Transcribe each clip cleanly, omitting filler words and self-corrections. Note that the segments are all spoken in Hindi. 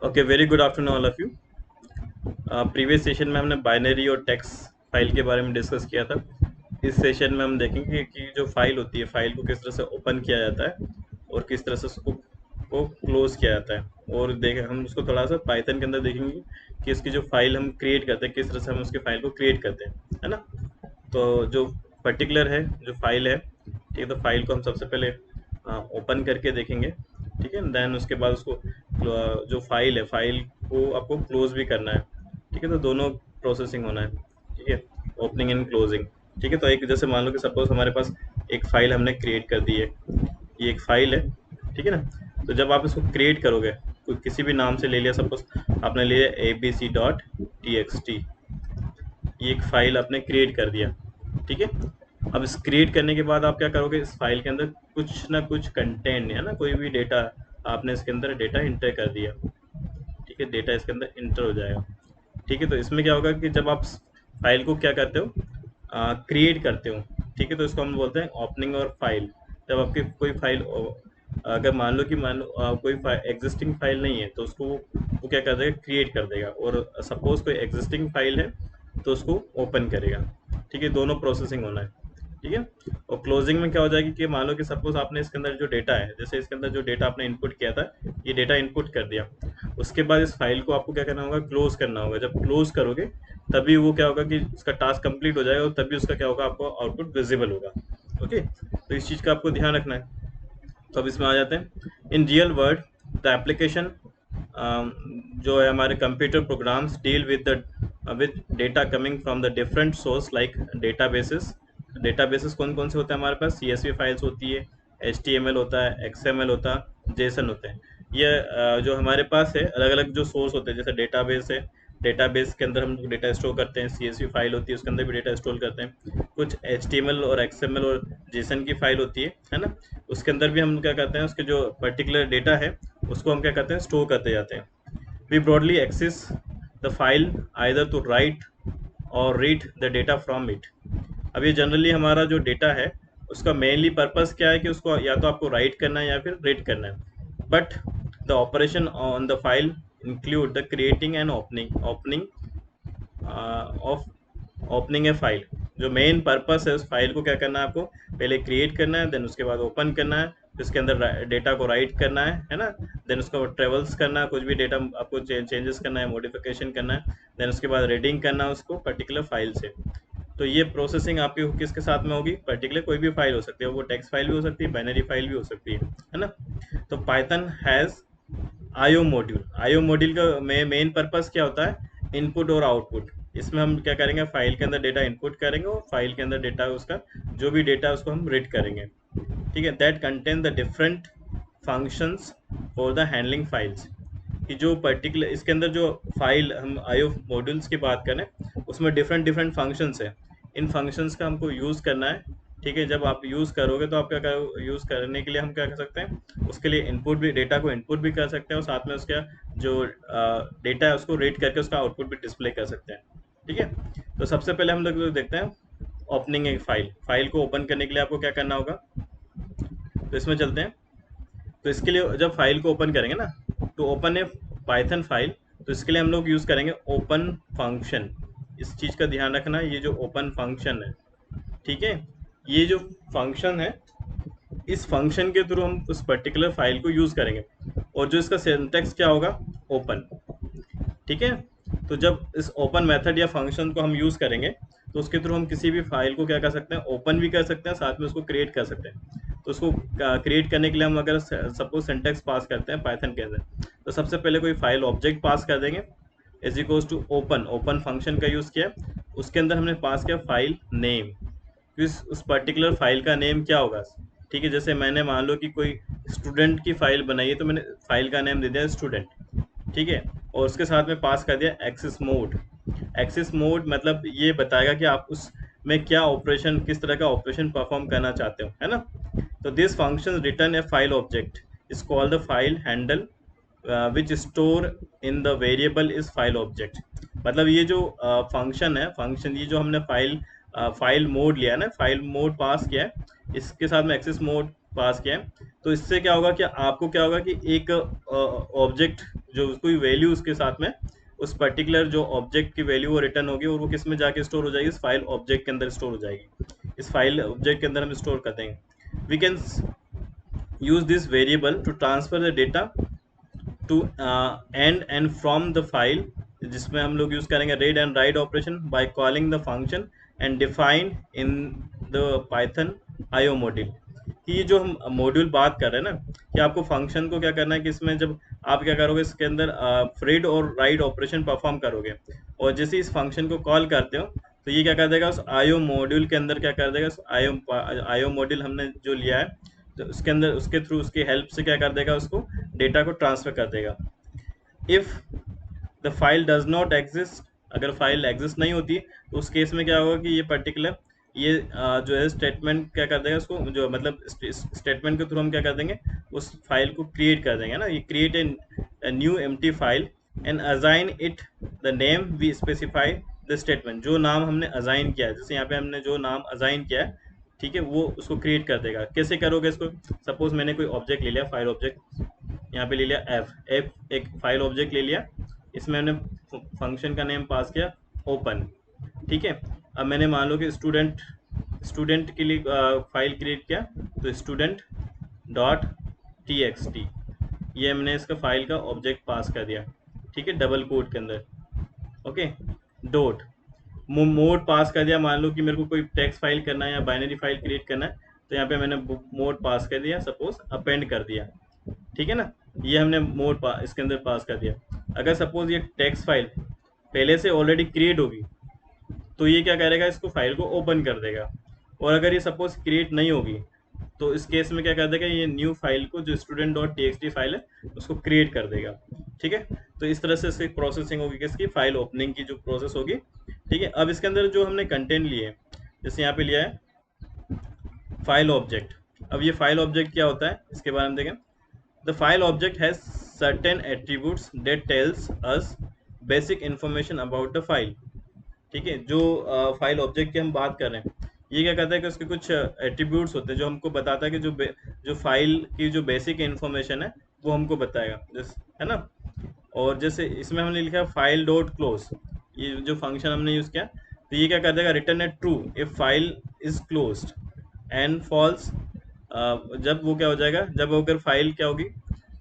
Okay, very good afternoon all of you. Previous session में हमने बाइनरी और टेक्स्ट फाइल के बारे में डिस्कस किया था। इस सेशन में हम देखेंगे कि जो फाइल होती है, फाइल को किस तरह से ओपन किया जाता है और किस तरह से उसको क्लोज किया जाता है। और देखें हम उसको थोड़ा सा पाइथन के अंदर देखेंगे कि इसकी जो फाइल हम क्रिएट करते हैं, किस तरह से हम उसकी फाइल को क्रिएट करते हैं, है ना। तो जो पर्टिकुलर है, जो फाइल है, ठीक है, तो फाइल को हम सबसे पहले ओपन करके देखेंगे, ठीक है। देन उसके बाद उसको जो फाइल है, फाइल को आपको क्लोज भी करना है, ठीक है। तो दोनों प्रोसेसिंग होना है, ठीक है, ओपनिंग एंड क्लोजिंग, ठीक है। तो एक जैसे मान लो कि सपोज हमारे पास एक फाइल हमने क्रिएट कर दी है, ये एक फाइल है, ठीक है ना। तो जब आप इसको क्रिएट करोगे, कोई किसी भी नाम से ले लिया, सपोज आपने ले लिया abc.txt, ये एक फाइल आपने क्रिएट कर दिया, ठीक है। अब इस क्रिएट करने के बाद आप क्या करोगे, इस फाइल के अंदर कुछ ना कुछ कंटेंट है ना, कोई भी डेटा आपने इसके अंदर डेटा इंटर कर दिया, ठीक है, डेटा इसके अंदर इंटर हो जाएगा, ठीक है। तो इसमें क्या होगा कि जब आप फाइल को क्या करते हो, क्रिएट करते हो, ठीक है, तो इसको हम बोलते हैं ओपनिंग और फाइल। जब आपकी कोई फाइल अगर मान लो कोई एग्जिस्टिंग फाइल नहीं है, तो उसको वो क्या कर देगा, क्रिएट कर देगा। और सपोज कोई एग्जिस्टिंग फाइल है तो उसको ओपन करेगा, ठीक है। दोनों प्रोसेसिंग होना है, ठीक है। और क्लोजिंग में क्या हो जाएगी कि मान लो कि सपोज आपने इसके अंदर जो डेटा है, जैसे इसके अंदर जो डेटा आपने इनपुट किया था, ये डेटा इनपुट कर दिया, उसके बाद इस फाइल को आपको क्या करना होगा, क्लोज करना होगा। जब क्लोज करोगे तभी वो क्या होगा कि उसका टास्क कंप्लीट हो जाएगा, और तभी उसका क्या होगा, आपको आउटपुट विजिबल होगा। ओके, तो इस चीज़ का आपको ध्यान रखना है। तो अब इसमें आ जाते हैं, in real world the application जो है हमारे computer programs deal with data coming from the different source like databases. Databases कौन कौन से होते हैं हमारे पास, CSV फाइल्स होती है, HTML होता है, XML होता है, JSON होते हैं। ये जो हमारे पास है, अलग अलग जो सोर्स होते हैं, जैसे डेटाबेस है, डेटाबेस के अंदर हम डेटा स्टोर करते हैं, CSV फाइल होती है, उसके अंदर भी डेटा स्टोर करते हैं। कुछ HTML और XML और JSON की फाइल होती है ना, उसके अंदर भी हम क्या करते हैं, उसके जो पर्टिकुलर डेटा है उसको हम क्या करते हैं, स्टोर करते जाते हैं। We broadly access the file either to write और read the data from it. अब ये जनरली हमारा जो डेटा है उसका मेनली पर्पस क्या है कि उसको या तो आपको राइट करना है या फिर रीड करना है। But the operation on the file include the creating and opening of opening A file. जो मेन पर्पस है उस फाइल को क्या करना है, आपको पहले क्रिएट करना है, देन उसके बाद ओपन करना है, उसके अंदर डेटा को राइट करना है ना। देन उसको ट्रेवल्स करना है, कुछ भी डेटा आपको चेंजेस करना है, मॉडिफिकेशन करना है। देन उसके बाद रीडिंग करना है उसको पर्टिकुलर फाइल से। तो ये प्रोसेसिंग आपकी किसके साथ में होगी, पर्टिकुलर कोई भी फाइल हो सकती है, वो टेक्स्ट फाइल भी हो सकती है, बाइनरी फाइल भी हो सकती है ना। तो Python has IO module. IO module का मेन पर्पस क्या होता है, इनपुट और आउटपुट। इसमें हम क्या करेंगे, फाइल के अंदर डेटा इनपुट करेंगे और फाइल के अंदर डेटा उसका जो भी डेटा है उसको हम रीड करेंगे, ठीक है। That contain the different functions for the handling files. कि जो पर्टिकुलर इसके अंदर जो फाइल हम आईओ मॉड्यूल्स की बात करें, उसमें डिफरेंट डिफरेंट फंक्शंस है। इन फंक्शंस का हमको यूज़ करना है, ठीक है। जब आप यूज़ करोगे तो आप क्या करो, यूज़ करने के लिए हम क्या कर सकते हैं, उसके लिए इनपुट भी, डेटा को इनपुट भी कर सकते हैं, और साथ में उसका जो डेटा है उसको रीड करके उसका आउटपुट भी डिस्प्ले कर सकते हैं, ठीक है। तो सबसे पहले हम लोग देखते हैं ओपनिंग एक फाइल। फाइल को ओपन करने के लिए आपको क्या करना होगा, तो इसमें चलते हैं। तो इसके लिए जब फाइल को ओपन करेंगे ना, तो ओपन ए पाइथन फाइल, तो इसके लिए हम लोग यूज़ करेंगे ओपन फंक्शन। इस चीज़ का ध्यान रखना, ये जो ओपन फंक्शन है, ठीक है, ये जो फंक्शन है, इस फंक्शन के थ्रू हम उस पर्टिकुलर फाइल को यूज़ करेंगे। और जो इसका सिंटैक्स क्या होगा, ओपन, ठीक है। तो जब इस ओपन मेथड या फंक्शन को हम यूज़ करेंगे, तो उसके थ्रू हम किसी भी फाइल को क्या कर सकते हैं, ओपन भी कर सकते हैं, साथ में उसको क्रिएट कर सकते हैं। तो उसको क्रिएट करने के लिए हम अगर सपोज सिंटैक्स पास करते हैं पाइथन के अंदर, तो सबसे पहले कोई फाइल ऑब्जेक्ट पास कर देंगे, is equals to open. Open function का यूज़ किया, उसके अंदर हमने पास किया फाइल नेम। उस पर्टिकुलर फाइल का नेम क्या होगा, ठीक है। जैसे मैंने मान लो कि कोई स्टूडेंट की फाइल बनाई है, तो मैंने फाइल का नेम दे दिया स्टूडेंट, ठीक है। और उसके साथ में पास कर दिया एक्सेस मोड। एक्सेस मोड मतलब ये बताएगा कि आप उसमें क्या ऑपरेशन, किस तरह का ऑपरेशन परफॉर्म करना चाहते हो, है ना। तो this function return A file object is called the file handle which store in the variable is file object. मतलब ये जो फंक्शन है, फंक्शन ये जो हमने फाइल मोड लिया है ना, फाइल मोड पास किया है, इसके साथ में एक्सेस मोड पास किया है, तो इससे क्या होगा कि आपको क्या होगा कि एक ऑब्जेक्ट जो कोई वैल्यू उसके साथ में उस पर्टिकुलर जो ऑब्जेक्ट की वैल्यू वो रिटर्न होगी और वो किस में जाके स्टोर हो जाएगी, इस फाइल ऑब्जेक्ट के अंदर स्टोर हो जाएगी। इस फाइल ऑब्जेक्ट के अंदर हम स्टोर कर देंगे। We can use this variable to transfer the data to and from the file, जिसमें हम लोग यूज करेंगे read and write operation by calling the function and define in the python io module। कि ये जो हम मॉड्यूल बात कर रहे हैं ना, कि आपको फंक्शन को क्या करना है कि इसमें जब आप क्या करोगे इसके अंदर रीड और राइट ऑपरेशन परफॉर्म करोगे, और जैसे इस फंक्शन को कॉल करते हो तो ये क्या कर देगा उस आईओ मॉड्यूल के अंदर क्या कर देगा, उस आईओ मॉड्यूल हमने जो लिया है तो उसके अंदर उसके थ्रू उसकी हेल्प से क्या कर देगा, उसको डेटा को ट्रांसफर कर देगा। If the file does not exist, अगर फाइल एग्जिस्ट नहीं होती तो उस केस में क्या होगा कि ये पर्टिकुलर ये जो है स्टेटमेंट क्या कर देगा, उसको जो मतलब स्टेटमेंट के थ्रू हम क्या कर देंगे, उस फाइल को क्रिएट कर देंगे ना। ये create a new empty file and assign it the name we specify the statement. जो नाम हमने असाइन किया है, जैसे यहाँ पे हमने जो नाम असाइन किया है, ठीक है, वो उसको क्रिएट कर देगा। कैसे करोगे इसको, सपोज मैंने कोई ऑब्जेक्ट ले लिया, फाइल ऑब्जेक्ट यहाँ पे ले लिया एफ एक फाइल ऑब्जेक्ट ले लिया, इसमें मैंने फंक्शन का नेम पास किया ओपन, ठीक है। अब मैंने मान लो कि स्टूडेंट के लिए फाइल क्रिएट किया, तो student dot T X T, ये हमने इसका फाइल का ऑब्जेक्ट पास कर दिया, ठीक है, डबल कोट के अंदर, ओके। डॉट मोड पास कर दिया, मान लो कि मेरे को कोई टेक्स्ट फाइल करना है या बाइनरी फाइल क्रिएट करना है, तो यहाँ पे मैंने मोड पास कर दिया, सपोज अपेंड कर दिया, ठीक है ना। ये हमने मोड इसके अंदर पास कर दिया। अगर सपोज ये टेक्स्ट फाइल पहले से ऑलरेडी क्रिएट होगी तो ये क्या करेगा, इसको फाइल को ओपन कर देगा। और अगर ये सपोज क्रिएट नहीं होगी तो इस केस में क्या कर देगा, ये न्यू फाइल को जो student dot T X T file है उसको क्रिएट कर देगा, ठीक है। तो इस तरह से इसकी प्रोसेसिंग होगी, किसकी, फाइल ओपनिंग की जो प्रोसेस होगी, ठीक है। अब इसके अंदर जो हमने कंटेंट लिए, जैसे यहाँ पे लिया है फाइल ऑब्जेक्ट। अब ये फाइल ऑब्जेक्ट क्या होता है इसके बारे में देखें। The file object has certain attributes that tells us basic information about the file, ठीक है। जो फाइल ऑब्जेक्ट की हम बात कर रहे हैं, ये क्या कहता है कि उसके कुछ एट्रीब्यूट्स होते हैं जो हमको बताता है कि जो फाइल की जो बेसिक इन्फॉर्मेशन है वो हमको बताएगा, जैसे है ना। और जैसे इसमें हमने लिखा है फाइल डॉट क्लोज, ये जो फंक्शन हमने यूज़ किया, तो ये क्या कर देगा, return a true if file is closed and false, जब वो क्या हो जाएगा, जब अगर फाइल क्या होगी,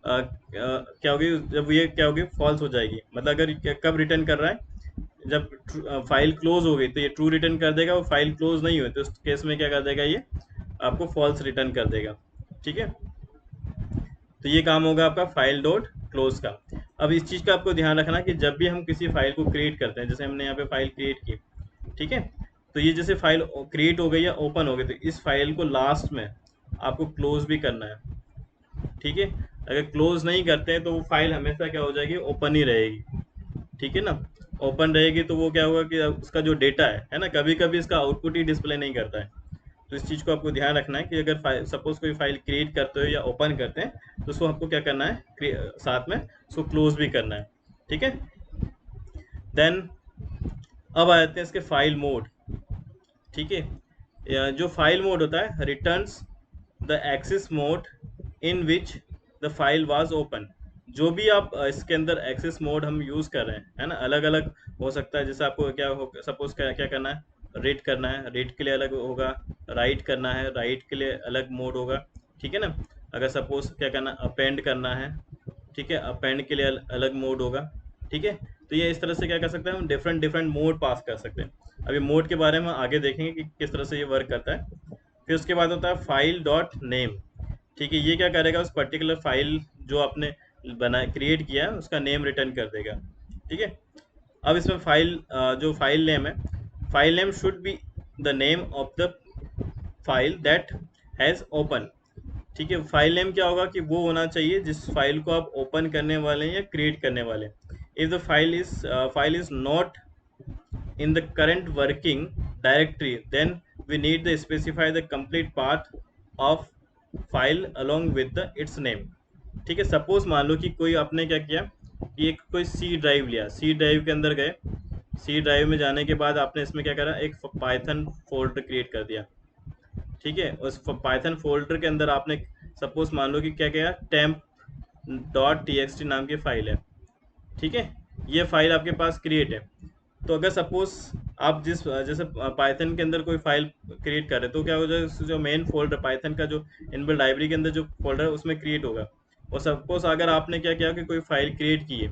क्या होगी, जब ये क्या होगी, फॉल्स हो जाएगी। मतलब अगर कब रिटर्न कर रहा है, जब फाइल क्लोज हो गई तो ये ट्रू रिटर्न कर देगा, और फाइल क्लोज नहीं हुई तो उस केस में क्या कर देगा, ये आपको फॉल्स रिटर्न कर देगा, ठीक है। तो ये काम होगा आपका फाइल डॉट क्लोज का। अब इस चीज़ का आपको ध्यान रखना कि जब भी हम किसी फाइल को क्रिएट करते हैं, जैसे हमने यहाँ पे फाइल क्रिएट की, ठीक है, तो ये जैसे फाइल क्रिएट हो गई या ओपन हो गई, तो इस फाइल को लास्ट में आपको क्लोज भी करना है, ठीक है। अगर क्लोज नहीं करते हैं तो वो फाइल हमेशा क्या हो जाएगी, ओपन ही रहेगी, ठीक है ना। ओपन रहेगी तो वो क्या होगा कि उसका जो डेटा है ना, कभी कभी इसका आउटपुट ही डिस्प्ले नहीं करता है। तो इस चीज़ को आपको ध्यान रखना है कि अगर फाइल सपोज कोई फाइल क्रिएट करते हो या ओपन करते हैं तो उसको आपको क्या करना है, साथ में उसको क्लोज भी करना है, ठीक है। देन अब आ जाते हैं इसके फाइल मोड, ठीक है। जो फाइल मोड होता है, returns the access mode in which the file was open. जो भी आप इसके अंदर एक्सेस मोड हम यूज़ कर रहे हैं, है ना, अलग अलग हो सकता है। जैसे आपको क्या हो, सपोज क्या करना है, रीड करना है, रीड के लिए अलग होगा, राइट करना है, राइट के लिए अलग मोड होगा, ठीक है ना। अगर सपोज क्या करना, अपेंड करना है, ठीक है, अपेंड के लिए अलग मोड होगा, ठीक है। तो ये इस तरह से क्या कर सकते हैं, हम डिफरेंट डिफरेंट मोड पास कर सकते हैं। अभी मोड के बारे में आगे देखेंगे कि किस तरह से ये वर्क करता है। फिर उसके बाद होता है फाइल डॉट नेम, ठीक है। ये क्या करेगा, उस पर्टिकुलर फाइल जो आपने बना क्रिएट किया है उसका नेम रिटर्न कर देगा, ठीक है। अब इसमें फाइल जो फाइल नेम है, file name should be the name of the file that has open, ठीक है। फाइल नेम क्या होगा कि वो होना चाहिए जिस फाइल को आप ओपन करने वाले हैं या क्रिएट करने वाले हैं। If the file is not in the current working directory, then we need to specify the complete path of file along with the its name, ठीक है। सपोज मान लो कि कोई आपने क्या किया कि एक कोई सी ड्राइव लिया, सी ड्राइव के अंदर गए, सी ड्राइव में जाने के बाद आपने इसमें क्या करा, एक पाइथन फोल्डर क्रिएट कर दिया, ठीक है, उस पाइथन फोल्डर के अंदर आपने सपोज मान लो कि क्या किया, temp डॉट टी नाम की फाइल है, ठीक है, ये फाइल आपके पास क्रिएट है। तो अगर सपोज आप जैसे पाइथन के अंदर कोई फाइल क्रिएट कर रहे हैं, तो क्या हो जाएगा, जो मेन फोल्डर पाइथन का जो इनबिल्ट लाइब्रेरी के अंदर जो फोल्डर है उसमें क्रिएट होगा। और सपोज अगर आपने क्या किया कि कोई फाइल क्रिएट की है,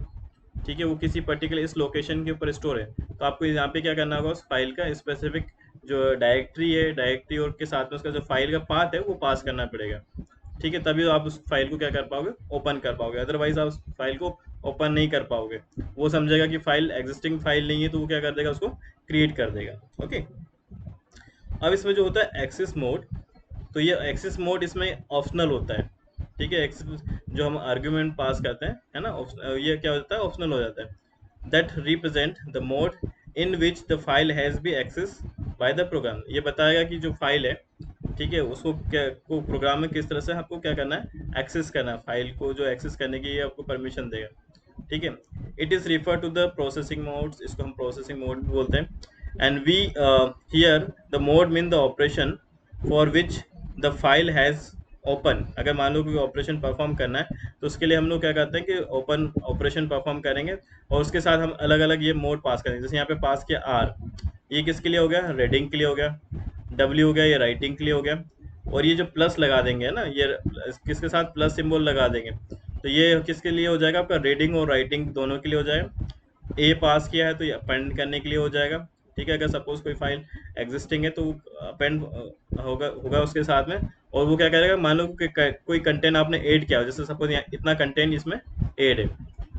ठीक है, वो किसी पर्टिकुलर इस लोकेशन के ऊपर स्टोर है, तो आपको यहाँ पे क्या करना होगा, उस फाइल का स्पेसिफिक जो डायरेक्टरी है, डायरेक्टरी और के साथ में उसका जो फाइल का पाथ है वो पास करना पड़ेगा। ठीक है, तभी आप उस फाइल को क्या कर पाओगे, ओपन कर पाओगे, अदरवाइज आप उस फाइल को ओपन नहीं कर पाओगे। वो समझेगा कि फाइल एग्जिस्टिंग फाइल नहीं है, तो वो क्या कर देगा, उसको क्रिएट कर देगा। ओके, अब इसमें जो होता है एक्सेस मोड, तो ये एक्सेस मोड इसमें ऑप्शनल होता है। ठीक है, एक्सेस जो हम आर्ग्यूमेंट पास करते हैं, है ना, ये क्या होता है, ऑप्शनल हो जाता है। That represent the mode in which the file has be access by the program. ये बताएगा कि जो फाइल है, ठीक है, उसको क्या को प्रोग्राम में किस तरह से आपको क्या करना है, एक्सेस करना है, फाइल को जो एक्सेस करने की ये आपको परमिशन देगा। ठीक है, it is refer to the processing modes, इसको हम प्रोसेसिंग मोड भी बोलते हैं। And we here the mode mean the operation for which the file has open. अगर मान लो कोई ऑपरेशन परफॉर्म करना है, तो उसके लिए हम लोग क्या करते हैं कि ओपन ऑपरेशन परफॉर्म करेंगे, और उसके साथ हम अलग अलग ये मोड पास करेंगे। जैसे यहाँ पे पास किया आर, ये किसके लिए हो गया, रीडिंग के लिए हो गया। डब्ल्यू हो गया, ये राइटिंग के लिए हो गया। और ये जो प्लस लगा देंगे ना, ये किसके साथ प्लस सिंबल लगा देंगे, तो ये किसके लिए हो जाएगा, आपका रीडिंग और राइटिंग दोनों के लिए हो जाएगा। ए पास किया है तो ये अपेंड करने के लिए हो जाएगा। ठीक है, अगर सपोज कोई फाइल एग्जिस्टिंग है तो अपेंड होगा होगा उसके साथ में। और वो क्या करेगा, मान लो कि कोई कंटेंट आपने ऐड किया हो, जैसे सपोज यहाँ इतना कंटेंट इसमें ऐड है,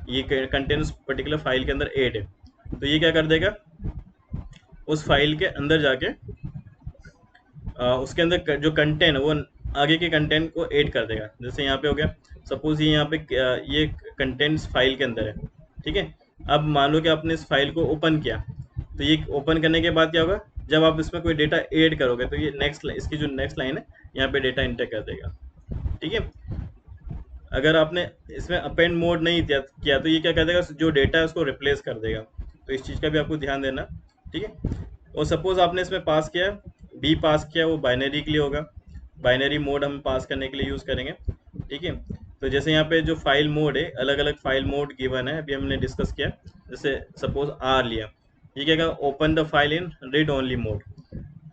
ये कंटेंट उस पर्टिकुलर फाइल के अंदर ऐड है, तो ये क्या कर देगा, उस फाइल के अंदर जाके उसके अंदर जो कंटेंट है वो आगे के कंटेंट को ऐड कर देगा। जैसे यहाँ पे हो गया, सपोज ये यहाँ पे ये कंटेंट्स फाइल के अंदर है। ठीक है, अब मान लो कि आपने इस फाइल को ओपन किया, तो ये ओपन करने के बाद क्या होगा, जब आप इसमें कोई डेटा ऐड करोगे, तो ये नेक्स्ट इसकी जो नेक्स्ट लाइन है यहाँ पे डेटा इंटर कर देगा। ठीक है, अगर आपने इसमें अपेंड मोड नहीं किया तो ये क्या कर देगा, जो डेटा है उसको रिप्लेस कर देगा। तो इस चीज़ का भी आपको ध्यान देना। ठीक है, और सपोज आपने इसमें पास किया, बी पास किया, वो बाइनरी के लिए होगा, बाइनरी मोड हम पास करने के लिए यूज़ करेंगे। ठीक है, तो जैसे यहाँ पे जो फाइल मोड है, अलग अलग फाइल मोड गिवन है, अभी हमने डिस्कस किया। जैसे सपोज आर लिया, ये क्या, open the file in read only mode,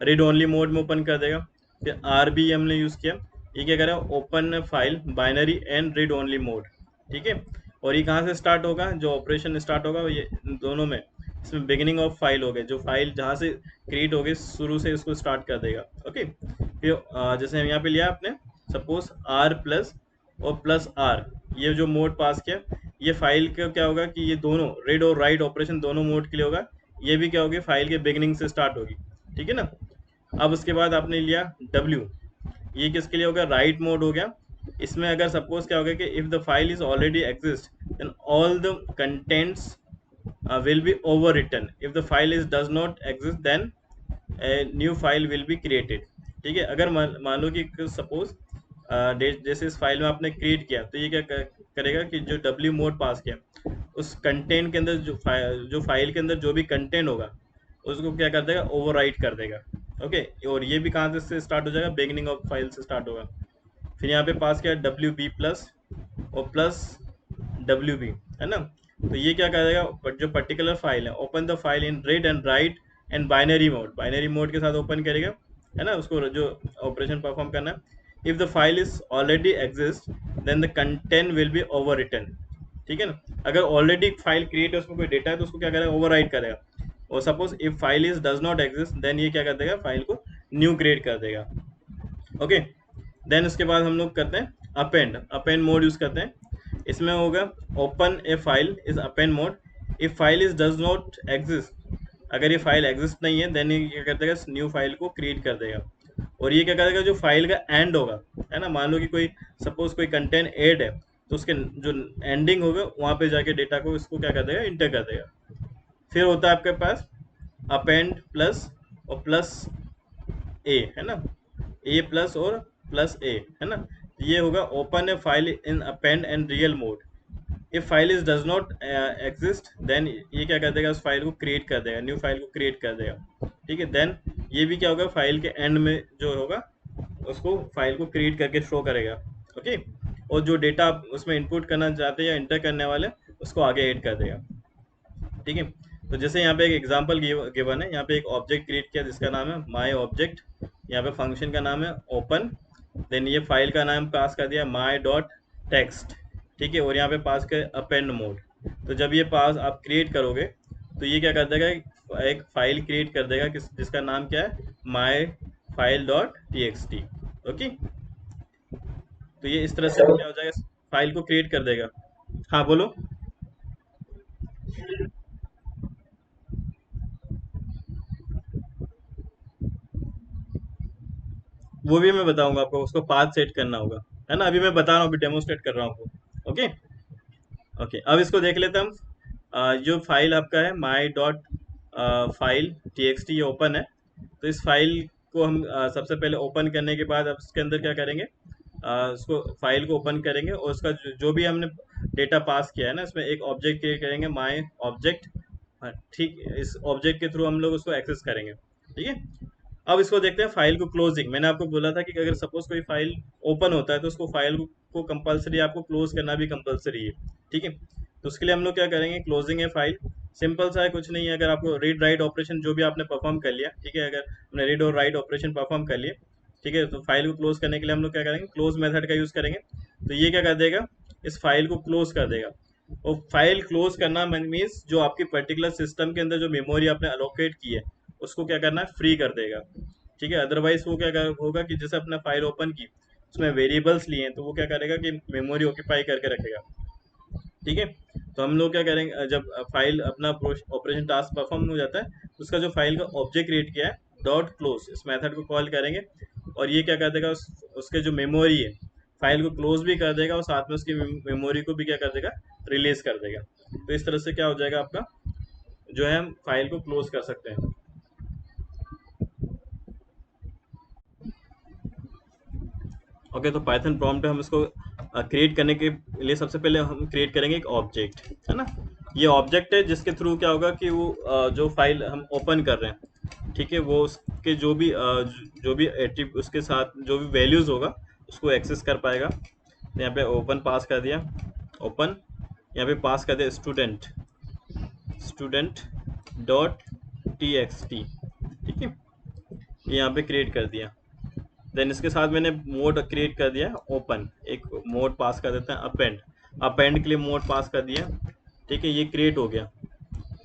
read only mode में ओपन कर देगा। फिर आर बी हमने यूज़ किया, ये क्या करेगा, open file binary and read only mode. ठीक है, और ये कहाँ से स्टार्ट होगा, जो ऑपरेशन स्टार्ट होगा ये दोनों में, इसमें बिगिनिंग ऑफ फाइल हो गए, जो फाइल जहाँ से क्रिएट हो गई शुरू से इसको स्टार्ट कर देगा। ओके, फिर जैसे हम यहाँ पे लिया आपने सपोज आर प्लस और प्लस आर, ये जो मोड पास किया, ये फाइल का क्या होगा कि ये दोनों रीड और राइट ऑपरेशन दोनों मोड के लिए होगा। ये भी क्या होगी, फाइल के बिगिनिंग से स्टार्ट होगी। ठीक है ना, अब उसके बाद आपने लिया W, ये किसके लिए होगा, राइट मोड हो गया। इसमें अगर सपोज क्या होगा कि if the file is already exist then all the contents will be overwritten. If the file is does not exist then a new file will be created. ठीक है, अगर मान लो कि सपोज जैसे इस फाइल में आपने क्रिएट किया, तो ये क्या करेगा कि जो W मोड पास किया, उस कंटेंट के अंदर जो फाइल के अंदर जो भी कंटेंट होगा उसको क्या कर देगा, ओवरराइट कर देगा। ओके, और ये भी कहाँ से स्टार्ट हो जाएगा, बिगनिंग ऑफ फाइल से स्टार्ट होगा। फिर यहाँ पे पास किया डब्ल्यू बी प्लस और प्लस डब्ल्यू बी, है ना, तो ये क्या करेगा, जो पर्टिकुलर फाइल है, open the file in read and right and binary mode, binary mode के साथ ओपन करेगा, है ना, उसको जो ऑपरेशन परफॉर्म करना है। If the file is already exist then the content will be overwritten. ठीक है ना, अगर ऑलरेडी फाइल क्रिएट है, उसमें कोई डेटा है, तो उसको क्या करेगा, ओवर करेगा। और suppose if file is does not exist then ये क्या कर देगा, फाइल को न्यू क्रिएट कर देगा। ओके, देन उसके बाद हम लोग करते हैं अपेंड, अपेंड मोड यूज करते हैं। इसमें होगा open a file is append mode, if file is does not exist, अगर ये फाइल एग्जिस्ट नहीं है देन ये क्या कर देगा, न्यू फाइल को क्रिएट कर देगा। और ये क्या करेगा, जो फाइल का एंड होगा, है ना, मान लो कि कोई सपोज कोई कंटेंट ऐड है, तो उसके जो एंडिंग होगा वहाँ पे जाके डेटा को इसको क्या कर देगा, इंटर कर देगा। फिर होता है आपके पास अपेंड प्लस और प्लस ए, है ना, ए प्लस और प्लस ए, है ना, ये होगा open a file in append and real mode, if file is does not exist then ये क्या कर देगा, उस फाइल को क्रिएट कर देगा, न्यू फाइल को क्रिएट कर देगा। ठीक है, देन ये भी क्या होगा, फाइल के एंड में जो होगा उसको फाइल को क्रिएट करके शो करेगा। ओके, और जो डेटा आप उसमें इनपुट करना चाहते हैं या इंटर करने वाले, उसको आगे ऐड कर देगा। ठीक है, तो जैसे यहाँ पे एक एग्जांपल गिवन है, यहाँ पे एक ऑब्जेक्ट क्रिएट किया जिसका नाम है माई ऑब्जेक्ट, यहाँ पे फंक्शन का नाम है ओपन, देन ये फाइल का नाम पास कर दिया माई डॉट टेक्स्ट। ठीक है, और यहाँ पे पास कर अपेंड मोड। तो जब ये पास आप क्रिएट करोगे तो ये क्या कर देगा, एक फाइल क्रिएट कर देगा जिसका नाम क्या है, my file dot T X T. Okay, तो ये इस तरह से क्या हो जाएगा, फाइल को क्रिएट कर देगा। हाँ बोलो। वो भी मैं बताऊंगा आपको, उसको पाथ सेट करना होगा, है ना। अभी मैं बता रहा हूँ, अभी डेमोस्ट्रेट कर रहा हूँ आपको। ओके। ओके, अब इसको देख लेते हैं हम। जो फाइल आपका है माई dot file T X T, ये ओपन है। तो इस फाइल को हम सबसे पहले ओपन करने के बाद अब इसके अंदर क्या करेंगे, उसको फाइल को ओपन करेंगे और उसका जो भी हमने डेटा पास किया है ना, इसमें एक ऑब्जेक्ट क्रिएट करेंगे माई ऑब्जेक्ट। ठीक, इस ऑब्जेक्ट के थ्रू हम लोग उसको एक्सेस करेंगे। ठीक है, अब इसको देखते हैं फाइल को क्लोजिंग। मैंने आपको बोला था कि अगर सपोज कोई फाइल ओपन होता है तो उसको फाइल को कंपलसरी आपको क्लोज करना भी कंपलसरी है। ठीक है, तो उसके लिए हम लोग क्या करेंगे, क्लोजिंग है फाइल, सिंपल सा है, कुछ नहीं है। अगर आपको रीड राइट ऑपरेशन जो भी आपने परफॉर्म कर लिया, ठीक है, अगर हमने रीड और राइट ऑपरेशन परफॉर्म कर लिए, ठीक है, तो फाइल को क्लोज करने के लिए हम लोग क्या करेंगे, क्लोज मेथड का यूज करेंगे। तो ये क्या कर देगा, इस फाइल को क्लोज कर देगा। और फाइल क्लोज करना मीन्स जो आपकी पर्टिकुलर सिस्टम के अंदर जो मेमोरी आपने अलोकेट की है उसको क्या करना है, फ्री कर देगा। ठीक है, अदरवाइज वो होगा कि जैसे अपने फाइल ओपन की, उसमें वेरिएबल्स लिए हैं, तो वो क्या करेगा कि मेमोरी ऑक्यूपाई करके रखेगा। ठीक है, तो हम लोग क्या करेंगे, जब फाइल अपना ऑपरेशन टास्क परफॉर्म हो जाता है, उसका जो फाइल का ऑब्जेक्ट क्रिएट किया है डॉट क्लोज, इस मेथड को कॉल करेंगे। और ये क्या कर देगा, उसके जो मेमोरी है फाइल को क्लोज भी कर देगा और साथ में उसकी मेमोरी को भी क्या कर देगा, रिलीज कर देगा। तो इस तरह से क्या हो जाएगा आपका, जो है हम फाइल को क्लोज कर सकते हैं। ओके, तो पाइथन प्रॉम्प्ट हम इसको क्रिएट करने के लिए सबसे पहले हम क्रिएट करेंगे एक ऑब्जेक्ट, है ना। ये ऑब्जेक्ट है जिसके थ्रू क्या होगा कि वो जो फाइल हम ओपन कर रहे हैं, ठीक है, वो उसके जो भी उसके साथ जो भी वैल्यूज होगा उसको एक्सेस कर पाएगा। तो यहाँ पे ओपन पास कर दिया, ओपन, यहाँ पे पास कर दिया student, student dot T X T. ठीक है, ये यहाँ पे क्रिएट कर दिया। देन इसके साथ मैंने मोड क्रिएट कर दिया ओपन, एक मोड पास कर देते हैं अपेंड, अपेंड के लिए मोड पास कर दिया। ठीक है, ये क्रिएट हो गया,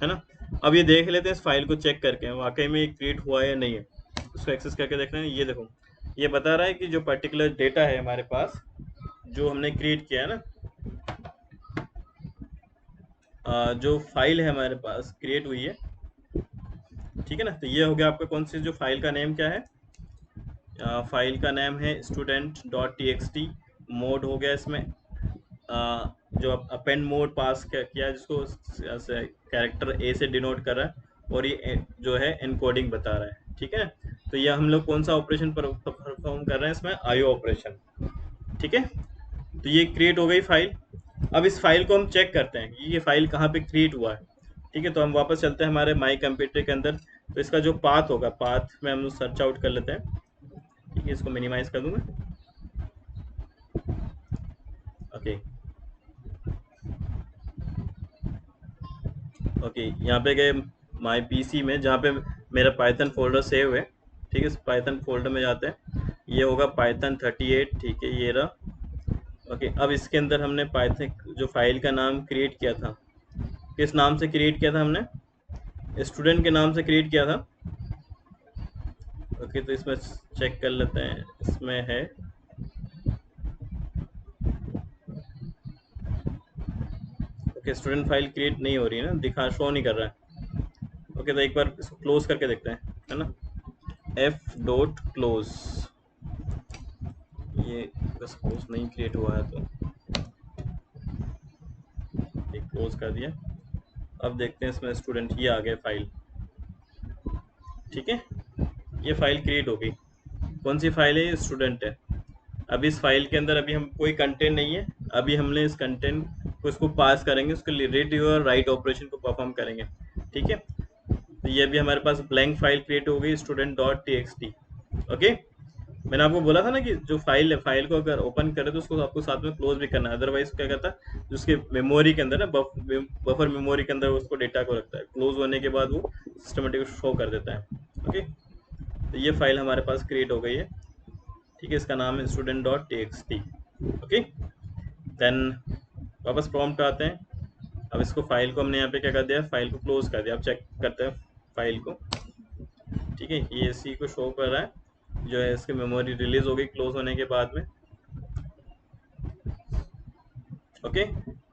है ना। अब ये देख लेते हैं इस फाइल को चेक करके वाकई में ये क्रिएट हुआ है या नहीं है। उसको एक्सेस करके देख रहे हैं, ये देखो, ये बता रहा है कि जो पर्टिकुलर डेटा है हमारे पास, जो हमने क्रिएट किया है ना, जो फाइल है हमारे पास क्रिएट हुई है, ठीक है ना। तो ये हो गया आपका, कौन सी जो फाइल का नेम क्या है, फाइल का नाम है student dot T X T. Mode हो गया इसमें जो अपेंड मोड पास किया, जिसको कैरेक्टर ए से डिनोट कर रहा है, और ये जो है एनकोडिंग बता रहा है। ठीक है, तो ये हम लोग कौन सा ऑपरेशन परफॉर्म कर रहे हैं इसमें, आईओ ऑपरेशन। ठीक है, तो ये क्रिएट हो गई फाइल। अब इस फाइल को हम चेक करते हैं कि ये फाइल कहाँ पे क्रिएट हुआ है। ठीक है, तो हम वापस चलते हैं हमारे माई कंप्यूटर के अंदर। तो इसका जो पाथ होगा, पाथ में हम सर्च आउट कर लेते हैं। ठीक है, इसको मिनिमाइज कर दूंगा। ओके, ओके, यहाँ पे गए माई पीसी में, जहाँ पे मेरा पाइथन फोल्डर सेव है। ठीक है, इस पाइथन फोल्डर में जाते हैं, ये होगा पाइथन 38। ठीक है, ये रहा। ओके, अब इसके अंदर हमने पाइथन जो फाइल का नाम क्रिएट किया था, किस नाम से क्रिएट किया था हमने, स्टूडेंट के नाम से क्रिएट किया था। ओके, तो इसमें चेक कर लेते हैं, इसमें है, ओके, स्टूडेंट फाइल क्रिएट नहीं हो रही है ना, दिखा शो नहीं कर रहा है। ओके, तो एक बार इसको क्लोज करके देखते हैं, है ना, एफ डॉट क्लोज। ये सपोज नहीं क्रिएट हुआ है तो एक क्लोज कर दिया। अब देखते हैं इसमें स्टूडेंट, ये आ गया फाइल। ठीक है, ये फाइल क्रिएट हो गई। कौन सी फाइल है, ये स्टूडेंट है। अब इस फाइल के अंदर अभी हम कोई कंटेंट नहीं है, अभी हमने इस कंटेंट को इसको पास करेंगे, उसके लिए रीड और राइट ऑपरेशन को परफॉर्म करेंगे। ठीक है, तो ये भी हमारे पास ब्लैंक फाइल क्रिएट हो गई, student dot T X T. Okay, मैंने आपको बोला था ना कि जो फाइल है, फाइल को अगर ओपन करे तो उसको आपको साथ में क्लोज भी करना है, अदरवाइज क्या करता है जो उसके मेमोरी के अंदर ना बफर मेमोरी के अंदर उसको डेटा को रखता है, क्लोज होने के बाद वो सिस्टमेटिक शो कर देता है। ओके, तो ये फाइल हमारे पास क्रिएट हो गई है। ठीक है, इसका नाम है student dot T X T. Okay, then वापस प्रॉम्प्ट आते हैं। अब इसको फाइल को हमने यहाँ पे क्या कर दिया, फाइल को क्लोज कर दिया। अब चेक करते हैं फाइल को। ठीक है, ये इसी को शो कर रहा है, जो है इसकी मेमोरी रिलीज हो गई क्लोज होने के बाद में। ओके,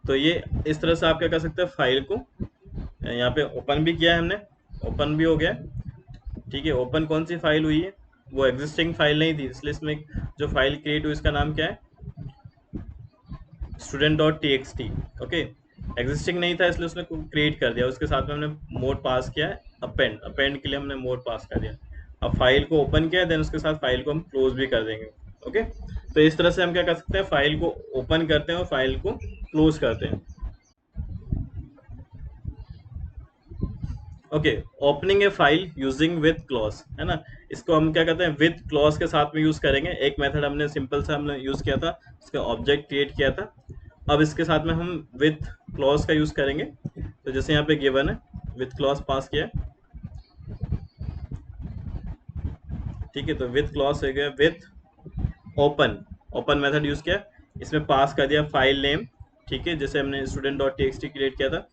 तो ये इस तरह से आप क्या कर सकते हैं, फाइल को यहाँ पे ओपन भी किया है हमने, ओपन भी हो गया। ठीक है, ओपन कौन सी फाइल हुई है, वो एग्जिस्टिंग फाइल नहीं थी, इसलिए इसमें जो फाइल क्रिएट हुई इसका नाम क्या है, student dot T X T. Okay, existing नहीं था इसलिए उसने क्रिएट कर दिया, उसके साथ में हमने मोड पास किया है अपेंड, अपेंड के लिए हमने मोड पास कर दिया। अब फाइल को ओपन किया, देन उसके साथ फाइल को हम क्लोज भी कर देंगे। ओके, तो इस तरह से हम क्या कर सकते हैं, फाइल को ओपन करते हैं और फाइल को क्लोज करते हैं। Okay, opening A file using with clause, है ना, इसको हम क्या कहते हैं, विथ क्लॉज के साथ में यूज करेंगे। एक मेथड हमने सिंपल सा हमने यूज किया था, इसका ऑब्जेक्ट क्रिएट किया था। अब इसके साथ में हम विथ क्लॉज का यूज करेंगे। तो जैसे यहाँ पे गिवन है, विथ क्लॉज पास किया है। ठीक है, तो विथ क्लॉज हो गया, with open, open method use किया, इसमें पास कर दिया फाइल नेम। ठीक है, जैसे हमने student dot T X T create किया था।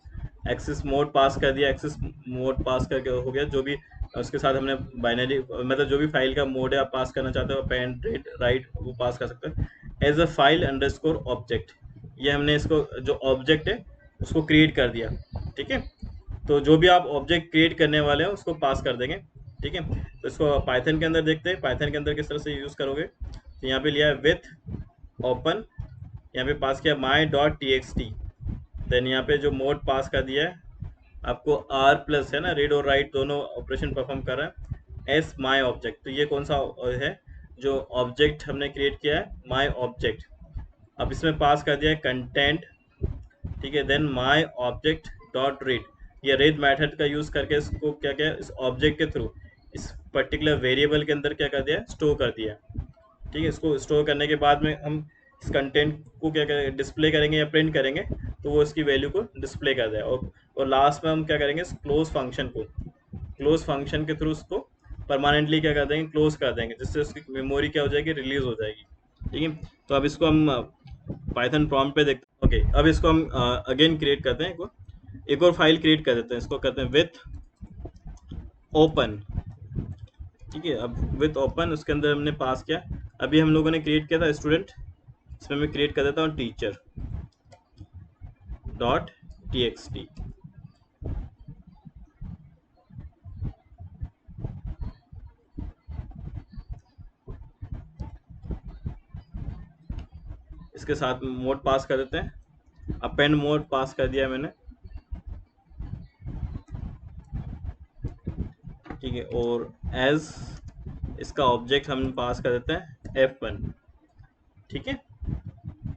एक्सेस मोड पास कर दिया, एक्सेस मोड पास करके हो गया, जो भी उसके साथ हमने बाइनरी मतलब जो भी फाइल का मोड है आप पास करना चाहते हो, पेन रीड राइट, वो पास कर सकते हैं। As a file underscore object, ये हमने इसको जो ऑब्जेक्ट है उसको क्रिएट कर दिया। ठीक है, तो जो भी आप ऑब्जेक्ट क्रिएट करने वाले हैं उसको पास कर देंगे। ठीक है, तो इसको पाइथन के अंदर देखते हैं, पाइथन के अंदर किस तरह से यूज करोगे। तो यहाँ पे लिया है विथ ओपन, यहाँ पे पास किया my dot T X T, then यहाँ पे जो मोड पास कर दिया है आपको आर प्लस, है ना, रीड और राइट दोनों ऑपरेशन परफॉर्म कर रहा है, एस माई ऑब्जेक्ट। तो ये कौन सा है, जो ऑब्जेक्ट हमने क्रिएट किया है, माई ऑब्जेक्ट। अब इसमें पास कर दिया है कंटेंट। ठीक है, देन माई ऑब्जेक्ट डॉट रीड, ये रीड मेथड का यूज करके इसको क्या क्या इस ऑब्जेक्ट के थ्रू इस पर्टिकुलर वेरिएबल के अंदर क्या कर दिया, स्टोर कर दिया। ठीक है, इसको स्टोर करने के बाद में हम इस कंटेंट को क्या करें, डिस्प्ले करेंगे या प्रिंट करेंगे, तो वो इसकी वैल्यू को डिस्प्ले कर देगा। और लास्ट में हम क्या करेंगे, इस क्लोज फंक्शन को, क्लोज फंक्शन के थ्रू उसको परमानेंटली क्या कर देंगे, क्लोज कर देंगे, जिससे उसकी मेमोरी क्या हो जाएगी, रिलीज हो जाएगी। ठीक है, तो अब इसको हम पाइथन प्रॉम्प्ट पे देखते हैं। ओके, अब इसको हम अगेन क्रिएट करते हैं, एक और फाइल क्रिएट कर देते हैं, इसको कहते हैं विथ ओपन। ठीक है, अब विथ ओपन उसके अंदर हमने पास किया, अभी हम लोगों ने क्रिएट किया था स्टूडेंट, इसमें मैं क्रिएट कर देता हूँ teacher dot T X T. इसके साथ मोड पास कर देते हैं, अपेंड मोड पास कर दिया मैंने। ठीक है, और एज इसका ऑब्जेक्ट हम पास कर देते हैं F1। ठीक है,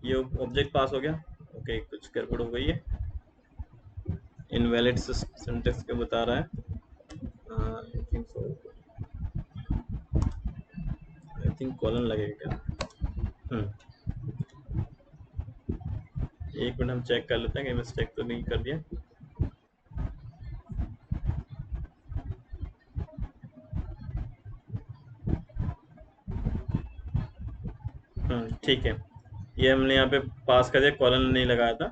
ये ऑब्जेक्ट पास हो गया। ओके, कुछ गड़बड़ हो गई है, इनवैलिड सिंटेक्स के बता रहा है। आई थिंक कॉलन लगेगा क्या। एक मिनट हम चेक कर लेते हैं कि मिस्टेक तो नहीं कर दिया। ठीक है, ये हमने यहाँ पे पास कर दिया, कॉलन नहीं लगाया था।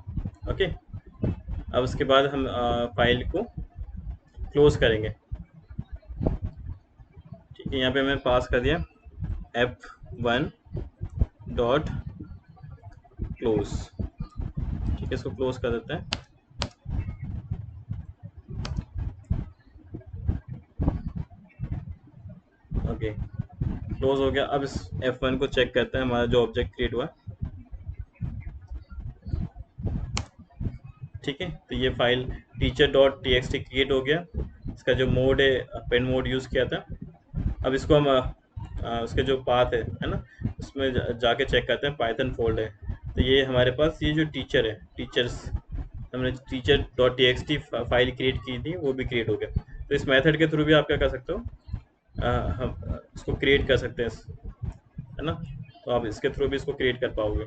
ओके, अब उसके बाद हम फाइल को क्लोज करेंगे। ठीक है, यहाँ पे मैंने पास कर दिया F1 डॉट क्लोज। ठीक है, इसको क्लोज कर देते हैं। ओके, क्लोज हो गया। अब इस F1 को चेक करते हैं, हमारा जो ऑब्जेक्ट क्रिएट हुआ। ठीक है, तो ये file teacher dot T X T create हो गया, इसका जो मोड है पेन मोड यूज़ किया था। अब इसको हम उसके जो पाथ है ना, उसमें जाके चेक करते हैं, पाइथन फोल्ड है। तो ये हमारे पास ये जो टीचर है, टीचर्स, हमने teacher dot T X T file create की थी, वो भी क्रिएट हो गया। तो इस मेथड के थ्रू भी आप क्या कर सकते हो, हम इसको क्रिएट कर सकते हैं, है ना? तो आप इसके थ्रू भी इसको क्रिएट कर पाओगे।